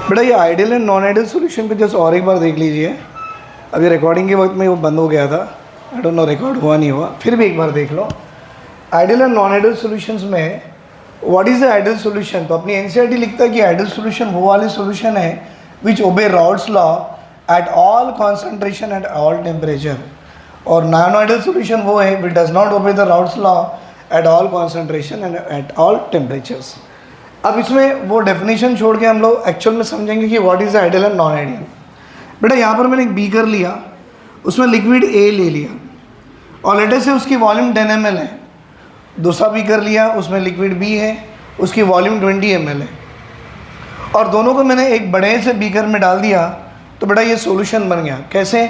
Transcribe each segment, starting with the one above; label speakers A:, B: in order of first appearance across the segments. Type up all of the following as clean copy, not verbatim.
A: बेटा ये ideal and non ideal solution पे जस्ट और एक बार देख लीजिए। अभी रिकॉर्डिंग के वक्त में वो बंद हो गया था, आई डोंट नो रिकॉर्ड हुआ नहीं हुआ, फिर भी एक बार देख लो। Ideal and non ideal solutions में what is the ideal solution, तो अपनी एनसीईआरटी लिखता है कि आइडियल सॉल्यूशन वो वाले सॉल्यूशन है which obey Raoult's law at all concentration at all temperature, और नॉन आइडियल सॉल्यूशन वो है which does not obey the Raoult's law at all concentration and at all temperatures. अब इसमें वो डेफिनेशन छोड़ के हम लोग एक्चुअल में समझेंगे कि what is ideal and non ideal. बेटा यहाँ पर मैंने एक बीकर लिया, उसमें लिक्विड ए ले लिया और लेटर से उसकी वॉल्यूम 10 ml है। दूसरा बीकर लिया, उसमें लिक्विड बी है, उसकी वॉल्यूम 20 ml है, और दोनों को मैंने एक बड़े से बीकर में डाल दिया, तो बेटा ये सॉल्यूशन बन गया। कैसे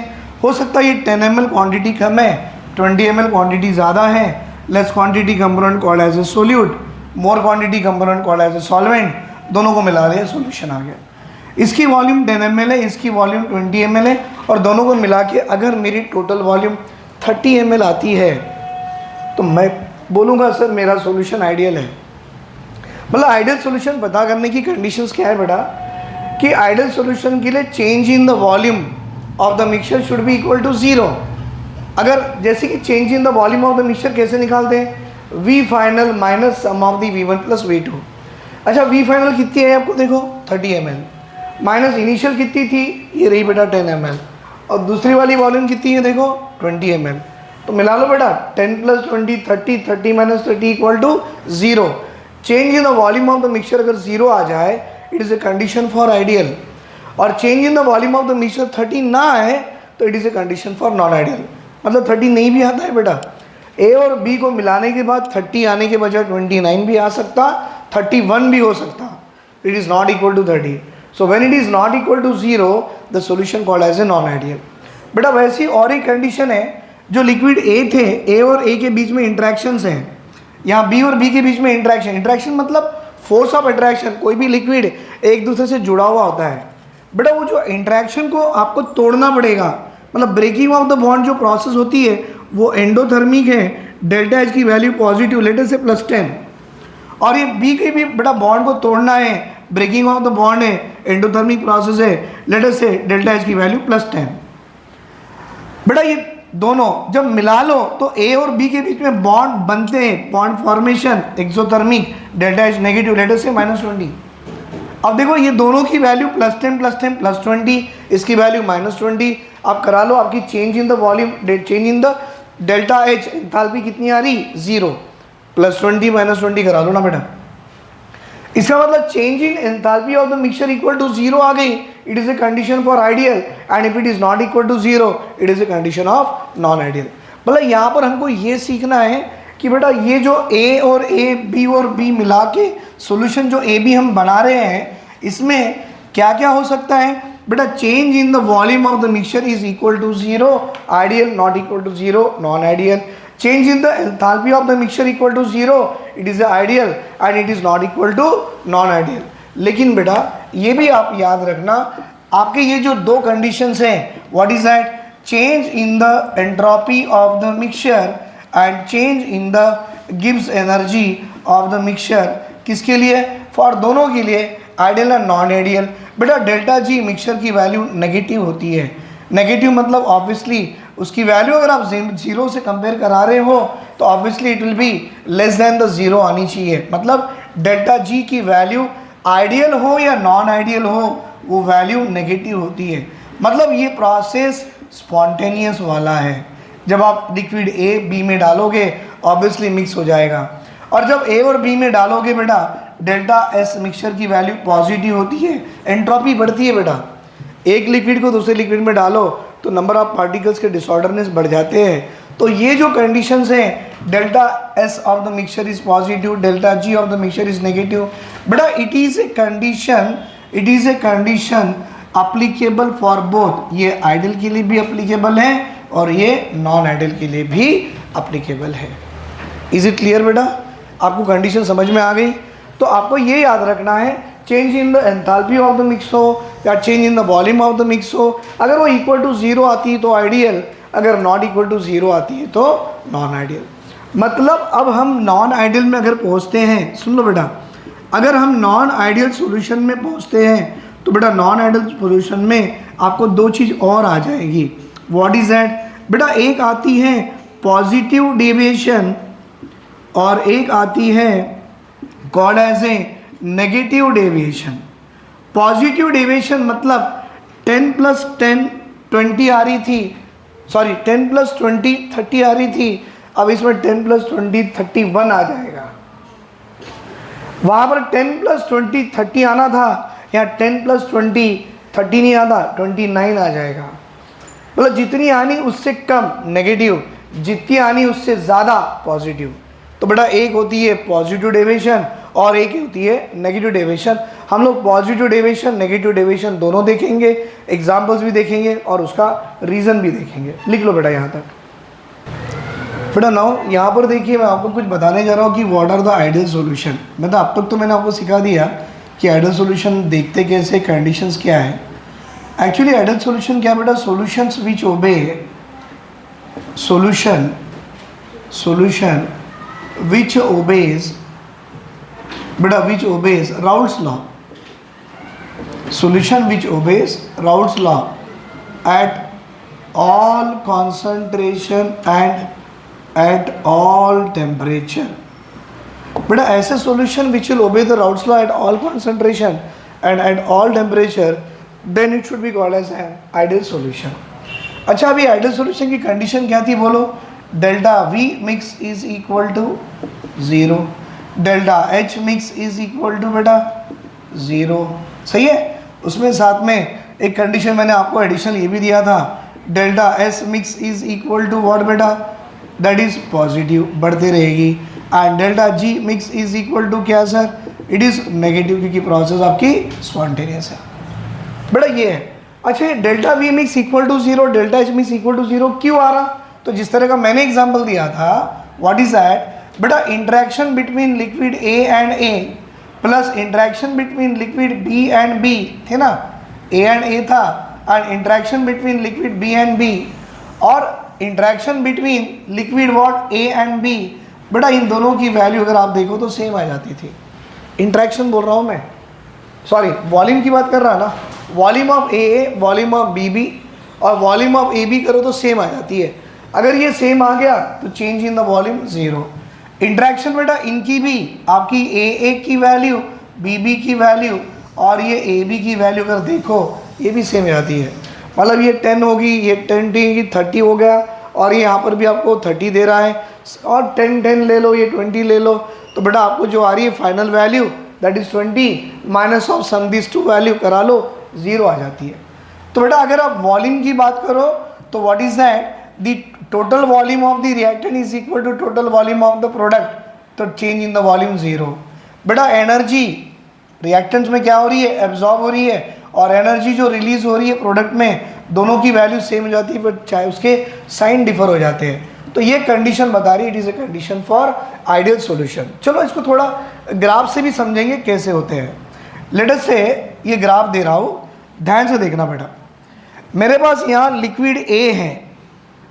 A: हो सकता है? ये 10 ml क्वांटिटी कम है, 20 ml क्वांटिटी ज़्यादा है, less quantity component called as a solute, more quantity component called as a solvent, दोनों को मिला दिया, सॉल्यूशन आ गया। इसकी वॉल्यूम 10 ml है, इसकी वॉल्यूम 20 ml है, और दोनों को मिला के अगर मेरी टोटल वॉल्यूम 30 ml आती है तो मैं बोलूँगा सर मेरा सॉल्यूशन आइडियल है। मतलब आइडियल सॉल्यूशन पता करने की कंडीशंस क्या है बेटा, कि आइडियल सॉल्यूशन के लिए change in the volume of the mixture should be equal to 0। अगर जैसे कि change in the volume of the mixture कैसे निकालते हैं, we final minus sum of the V1 plus V2। अच्छा वी फाइनल कितनी है आपको देखो 30 ml, माइनस इनिशियल कितनी थी, ये रही बेटा 10 ml, और दूसरी वाली वॉल्यूम कितनी है देखो 20 ml। तो मिला लो बेटा 10 plus 20 30, 30 minus 30 equal to 0। Change in the volume of the mixture अगर 0 आ जाए it is a condition for ideal, और change in the volume of the mixture 30 ना आए तो it is a condition for non ideal. मतलब 30 नहीं भी आता है बेटा, ए और बी को मिलाने के बाद 30 आने के बजाय 29 भी आ सकता, 31 भी हो सकता, it is not equal to 30। So when it is not equal to 0 the solution called as a non ideal. बेटा वैसी और एक कंडीशन है, जो लिक्विड ए थे, ए और ए के बीच में इंट्रैक्शंस हैं, यहाँ बी और बी के बीच में इंट्रैक्शन मतलब फोर्स ऑफ अट्रैक्शन, कोई भी लिक्विड एक दूसरे से जुड़ा हुआ होता है। बेटा वो जो इंट्रैक्शन को आपको तोड़ना पड़ेगा, मतलब ब्रेकिंग ऑफ द बॉन्ड जो प्रोसेस होती है वो एंडोथर्मिक है, डेल्टा एच की वैल्यू पॉजिटिव लेटर से +10, और ये बी के भी बेटा बॉन्ड को तोड़ना है, ब्रेकिंग ऑफ द बॉन्ड है, एंडोथर्मिक प्रोसेस है, लेटर से डेल्टा एच की वैल्यू +10। बेटा ये दोनों जब मिला लो तो ए और बी के बीच में बॉन्ड बनते हैं, bond formation exothermic, delta H negative later से -20। अब देखो ये दोनों की वैल्यू +10 +10 +20, इसकी वैल्यू -20, आप करा लो, आपकी change in the volume, change in the delta H enthalpy कितनी आ रही 0, +20 -20 करा लो ना बेटा। इसका मतलब change in enthalpy of the mixture equal to 0 आ गई, it is a condition for ideal, and if it is not equal to 0 it is a condition of non ideal. मतलब यहाँ पर हमको ये सीखना है कि बेटा ये जो ए और ए, बी और बी मिला के सोल्यूशन जो ए बी हम बना रहे हैं, इसमें क्या क्या हो सकता है बेटा। Change in the volume of the mixture is equal to 0, ideal, not equal to 0, non ideal. Change in the enthalpy of the mixture equal to 0, it is ideal and it is not equal to non ideal. लेकिन बेटा ये भी आप याद रखना, आपके ये जो दो कंडीशंस हैं, what is that, change in the entropy of the mixture and change in the Gibbs energy of the mixture, किसके लिए, फॉर दोनों के लिए, आइडियल एंड नॉन आइडियल। बेटा डेल्टा जी मिक्सचर की वैल्यू नेगेटिव होती है, नेगेटिव मतलब ऑब्वियसली उसकी वैल्यू अगर आप 0 से कंपेयर करा रहे हो तो obviously it will be less than the 0 आनी चाहिए। मतलब डेल्टा जी की वैल्यू आइडियल हो या नॉन आइडियल हो वो वैल्यू नेगेटिव होती है। मतलब ये प्रोसेस स्पॉन्टेनियस वाला है, जब आप लिक्विड ए बी में डालोगे ऑब्वियसली मिक्स हो जाएगा, और जब ए और बी में डालोगे बेटा डेल्टा एस मिक्सचर की वैल्यू पॉजिटिव होती है, एंट्रोपी बढ़ती है बेटा। एक लिक्विड को दूसरे लिक्विड में डालो तो नंबर ऑफ पार्टिकल्स के डिसऑर्डरनेस बढ़ जाते हैं। तो ये जो कंडीशंस हैं, delta S of the mixture is positive, delta G of the mixture is negative, बेटा it is a condition applicable for both. ये आइडियल के लिए भी अप्लीकेबल है और ये नॉन आइडियल के लिए भी अप्लीकेबल है। इज इट क्लियर बेटा? आपको कंडीशन समझ में आ गई? तो आपको ये याद रखना है, change in the enthalpy of the mix हो या change in the volume of the mix हो, अगर वो इक्वल टू 0 आती है तो आइडियल, अगर नॉट इक्वल टू 0 आती है तो नॉन आइडियल। मतलब अब हम नॉन आइडियल में अगर पहुंचते हैं, सुन लो बेटा, अगर हम नॉन आइडियल सॉल्यूशन में पहुंचते हैं तो बेटा नॉन आइडियल सॉल्यूशन में आपको दो चीज़ और आ जाएगी। What is that? बेटा एक आती है पॉजिटिव डेविएशन और एक आती है called as a negative deviation. Positive deviation मतलब 10 + 10 20 आ रही थी, सॉरी 10 + 20 30 आ रही थी, अब इसमें 10 + 20 31 आ जाएगा। वहाँ पर 10 + 20 30 आना था, यहाँ 10 + 20 30 नहीं आता, 29 आ जाएगा। मतलब जितनी आनी उससे कम नेगेटिव, जितनी आनी उससे ज़्यादा पॉजिटिव। तो बेटा एक होती है पॉजिटिव डेविएशन और एक होती है नेगेटिव डेविएशन। हम लोग पॉजिटिव डेविएशन नेगेटिव डेविएशन दोनों देखेंगे, एग्जाम्पल्स भी देखेंगे और उसका रीज़न भी देखेंगे। लिख लो बेटा यहाँ तक। बेटा नाउ यहाँ पर देखिए, मैं आपको कुछ बताने जा रहा हूँ कि what are the ideal solution. मतलब अब तक तो मैंने आपको सिखा दिया कि आइडियल सॉल्यूशन देखते कैसे, कंडीशंस क्या है। एक्चुअली आइडियल सॉल्यूशन क्या है बेटा? सॉल्यूशंस विच ओबे solution which obeys बेटा which obeys Raoult's law, solution which obeys Raoult's law at all concentration and at all temperature। बेटा ऐसे solution which will obey the Raoult's law at all concentration and at all temperature, then it should be called as an ideal solution। अच्छा, अभी ideal solution की condition क्या थी बोलो? Delta V mix is equal to 0, delta H mix is equal to बेटा 0। सही है। उसमें साथ में एक कंडीशन मैंने आपको एडिशनल ये भी दिया था, delta S mix is equal to what बेटा? दैट इज पॉजिटिव, बढ़ते रहेगी। And delta G mix is equal to क्या सर? इट इज़ नेगेटिव, क्योंकि प्रोसेस आपकी स्पॉन्टेनियस है। बेटा ये है। अच्छा, ये delta V mix equal to 0, delta H mix equal to 0 क्यों आ रहा? तो जिस तरह का मैंने एग्जांपल दिया था, व्हाट इज दैट? बेटा interaction between liquid A and A plus interaction between liquid B and B थे ना, ए एंड ए था, and interaction between liquid B and B और interaction between liquid what A and B. बेटा इन दोनों की value अगर आप देखो तो सेम आ जाती थी। इंटरेक्शन बोल रहा हूँ मैं, सॉरी वॉल्यूम की बात कर रहा ना, volume of A volume of B और वॉल्यूम ऑफ ए बी करो तो सेम आ जाती है। अगर ये सेम आ गया तो change in the volume 0। Interaction बेटा इनकी भी, आपकी ए की वैल्यू बी की वैल्यू और ये ए बी की वैल्यू अगर देखो ये भी सेम आती है। मतलब ये 10 होगी, ये 10 30 हो गया, और ये यहाँ पर भी आपको 30 दे रहा है, और 10 ले लो, ये 20 ले लो, तो बेटा आपको जो आ रही है final value that is 20 minus of sum this two value करा लो, 0 आ जाती है। तो बेटा अगर आप वॉल्यूम की बात करो तो what is that? The total volume of the reactant is equal to total volume of the product, तो चेंज इन द वॉल्यूम 0। बेटा एनर्जी रिएक्टेंट्स में क्या हो रही है? एब्जॉर्ब हो रही है, और एनर्जी जो रिलीज हो रही है प्रोडक्ट में, दोनों की वैल्यू सेम हो जाती है, बट चाहे उसके साइन डिफर हो जाते हैं। तो ये कंडीशन बता रही है, it is a condition for ideal solution. चलो इसको थोड़ा ग्राफ से भी समझेंगे कैसे होते हैं। लेट अस से ये ग्राफ दे रहा हूँ, ध्यान से देखना बेटा। मेरे पास यहाँ लिक्विड ए है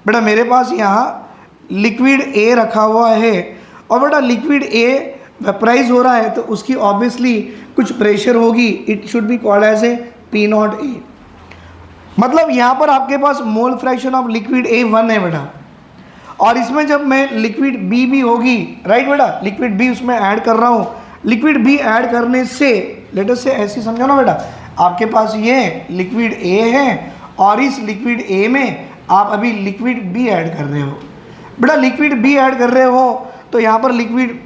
A: बेटा, मेरे पास यहाँ लिक्विड ए रखा हुआ है, और बेटा लिक्विड ए वेपराइज हो रहा है तो उसकी ऑब्वियसली कुछ प्रेशर होगी, it should be called as a P0A। मतलब यहाँ पर आपके पास mole fraction of liquid A 1 है बेटा, और इसमें जब मैं लिक्विड बी भी होगी, राइट बेटा, लिक्विड बी उसमें ऐड कर रहा हूँ, लिक्विड बी ऐड करने से लेट अस से ऐसे समझो ना बेटा, आपके पास ये लिक्विड ए है और इस लिक्विड ए में आप अभी लिक्विड बी ऐड कर रहे हो। बेटा लिक्विड बी ऐड कर रहे हो तो यहाँ पर लिक्विड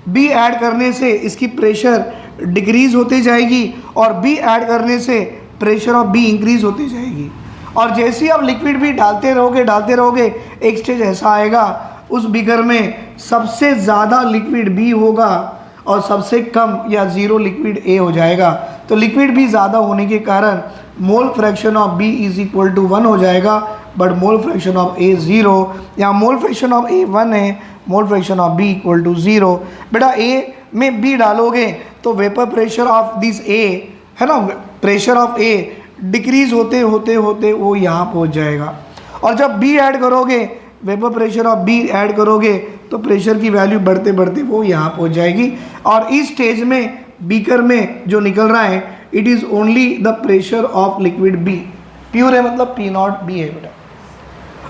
A: बी ऐड करने से इसकी प्रेशर डिक्रीज होती जाएगी, और बी ऐड करने से प्रेशर ऑफ बी इंक्रीज होती जाएगी। और जैसे ही आप लिक्विड बी डालते रहोगे, एक स्टेज ऐसा आएगा उस बीकर में सबसे ज़्यादा लिक्विड बी होगा और सबसे कम या 0 लिक्विड ए हो जाएगा। तो लिक्विड बी ज़्यादा होने के कारण mole fraction of B is equal to 1 हो जाएगा, but mole fraction of A 0। यहाँ मोल फ्रैक्शन ऑफ ए 1 है, mole fraction of B equal to 0। बेटा ए में बी डालोगे तो vapour pressure of this A है ना, प्रेशर ऑफ ए डिक्रीज होते होते वो यहाँ पहुँच जाएगा। और जब बी ऐड करोगे, vapour pressure of B add करोगे तो प्रेशर की वैल्यू बढ़ते वो यहाँ पहुँच जाएगी। और इस स्टेज में बीकर में जो निकल रहा है it is only the pressure of liquid B. Pure है मतलब पी नॉट बी है बेटा,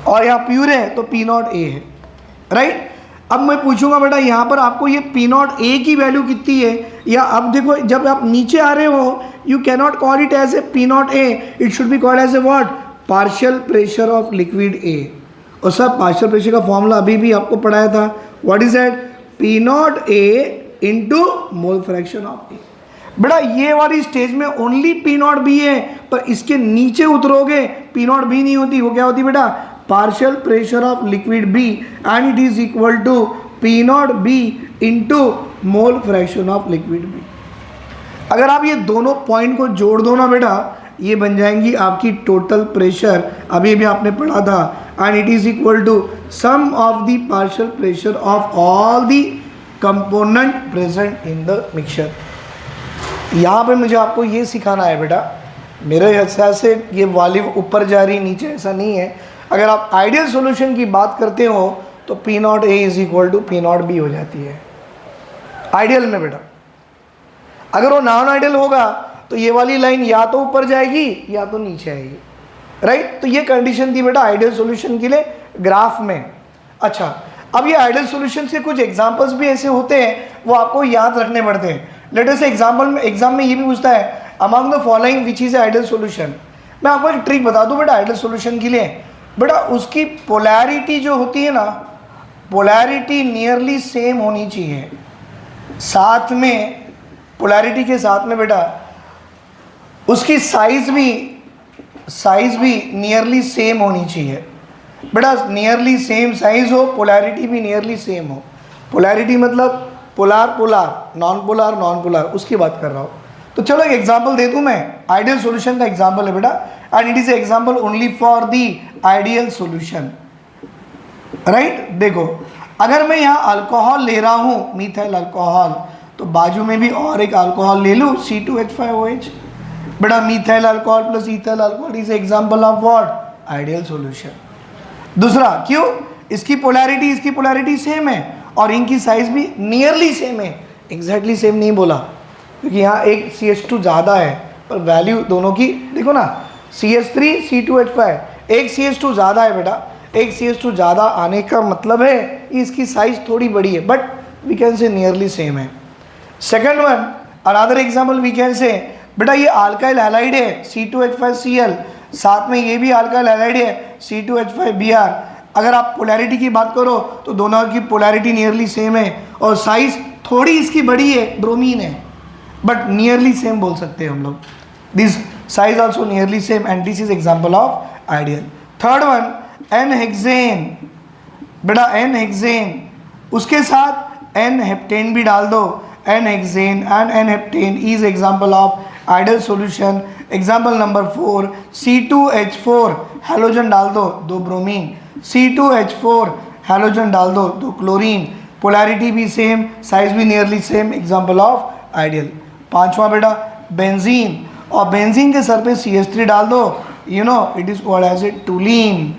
A: और यहाँ प्योर है तो पी नॉट ए है, राइट। अब मैं पूछूंगा बेटा यहाँ पर आपको ये पी नॉट ए की वैल्यू कितनी है, या अब देखो जब आप नीचे आ रहे हो you can not call it as a P not A, it should be called as a what, partial pressure of liquid A. और सब पार्शियल प्रेशर का फॉर्मूला अभी भी आपको पढ़ाया था, what is that, P not A into mole fraction of A. बेटा ये वाली स्टेज में ओनली पी नॉट बी है, पर इसके नीचे उतरोगे पी नॉट बी नहीं होती, वो क्या होती बेटा, partial pressure of liquid B, and it is equal to P not B into mole fraction of liquid B. अगर आप ये दोनों पॉइंट को जोड़ दो ना बेटा, ये बन जाएंगी आपकी टोटल प्रेशर, अभी भी आपने पढ़ा था, and it is equal to sum of the partial pressure of all the component present in the mixture. यहाँ पे मुझे आपको ये सिखाना है बेटा, मेरे हिसाब से ये वॉल्यूम ऊपर जा रही नीचे ऐसा नहीं है। अगर आप आइडियल सॉल्यूशन की बात करते हो तो P not A is equal to P not B हो जाती है आइडियल में बेटा। अगर वो नॉन आइडियल होगा तो ये वाली लाइन या तो ऊपर जाएगी या तो नीचे आएगी, राइट। तो ये कंडीशन थी बेटा आइडियल सॉल्यूशन के लिए ग्राफ में। अच्छा, अब ये आइडियल सॉल्यूशन के कुछ एग्जांपल्स भी ऐसे होते हैं, वो आपको याद रखने पड़ते हैं। लेट अस से एग्जांपल में एग्जाम में ये भी पूछता है among the following which is ideal solution. मैं आपको एक ट्रिक बता दूं बेटा आइडियल सॉल्यूशन के लिए, बेटा उसकी पोलैरिटी जो होती है ना, पोलैरिटी नियरली सेम होनी चाहिए, साथ में पोलैरिटी के साथ में बेटा उसकी साइज भी नियरली सेम होनी चाहिए। बेटा नियरली सेम साइज हो, पोलैरिटी भी नियरली सेम हो। पोलैरिटी मतलब polar polar, non polar non polar, उसकी बात कर रहा हूँ। तो चलो एक एग्जांपल दे दूं मैं, आइडियल सॉल्यूशन का एग्जांपल है बेटा, and it is example only for the ideal solution, right. देखो अगर मैं यहाँ अल्कोहल ले रहा हूँ, मिथाइल अल्कोहल, तो बाजू में भी और एक अल्कोहल ले लूँ C2H5OH। बेटा methyl alcohol plus ethyl alcohol is example of what, ideal solution. दूसरा क्यों, इसकी पोलैरिटी सेम है और इनकी साइज भी नियरली सेम है, एग्जैक्टली सेम नहीं बोला क्योंकि यहाँ एक CH2 ज़्यादा है, पर वैल्यू दोनों की देखो ना, CH3 C2H5, एक CH2 ज़्यादा है बेटा, एक CH2 ज़्यादा आने का मतलब है इसकी साइज थोड़ी बड़ी है, but we can say nearly same है। Second one, another example we can say, बेटा ये अल्काइल हैलाइड है C2H5Cl, साथ में ये भी अल्काइल हैलाइड है C2H5Br। अगर आप पोलैरिटी की बात करो तो दोनों की पोलैरिटी नियरली सेम है और साइज थोड़ी इसकी बड़ी है, ब्रोमीन है, बट नियरली सेम बोल सकते हैं हम लोग, this size also nearly same, and this is example of ideal. Third one, N hexane, बेटा N-हेक्सेन, उसके साथ N-हेप्टेन भी डाल दो, N hexane and N heptane is example of ideal solution. Example number 4, C2H4 halogen डाल दो, 2 ब्रोमीन, C2H4 हैलोजन डाल दो, 2 क्लोरीन, पोलैरिटी भी सेम, साइज भी nearly same, example of ideal. पांचवा बेटा बेंजीन, और बेंजीन के सर पे CH3 डाल दो, you know it is called as a toluene.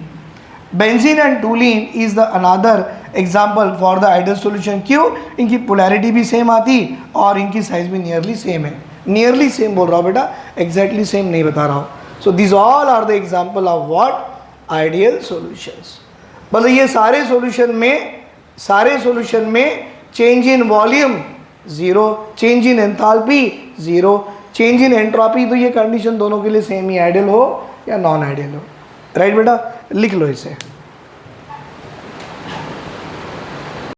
A: Benzene and toluene is the another example for the ideal solution. क्यों, इनकी पोलैरिटी भी सेम आती और इनकी साइज भी नियरली सेम है, नियरली सेम बोल रहा हूँ बेटा, एग्जैक्टली सेम नहीं बता रहा हूँ। So this all are the example of what, ideal solutions. मतलब ये सारे सॉल्यूशन में change in volume 0, change in enthalpy 0, change in entropy, तो ये कंडीशन दोनों के लिए सेम ही, आइडियल हो या नॉन आइडियल हो, राइट बेटा। लिख लो इसे।